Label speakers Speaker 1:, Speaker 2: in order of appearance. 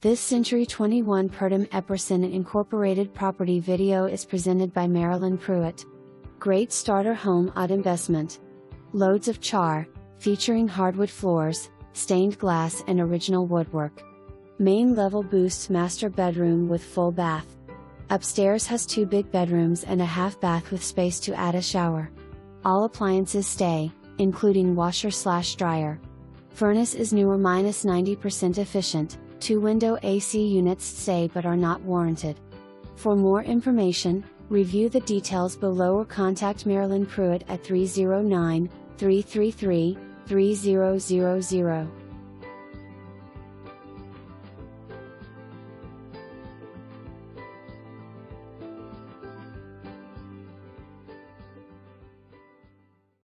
Speaker 1: This Century 21 Purdum-Epperson Incorporated property video is presented by Marilyn Pruitt. Great starter home odd investment. Loads of char, featuring hardwood floors, stained glass and original woodwork. Main level boosts master bedroom with full bath. Upstairs has 2 big bedrooms and a half bath with space to add a shower. All appliances stay, including washer/dryer. Furnace is newer -90% efficient. 2-window AC units stay but are not warranted. For more information, review the details below or contact Marilyn Pruitt at 309-333-3000.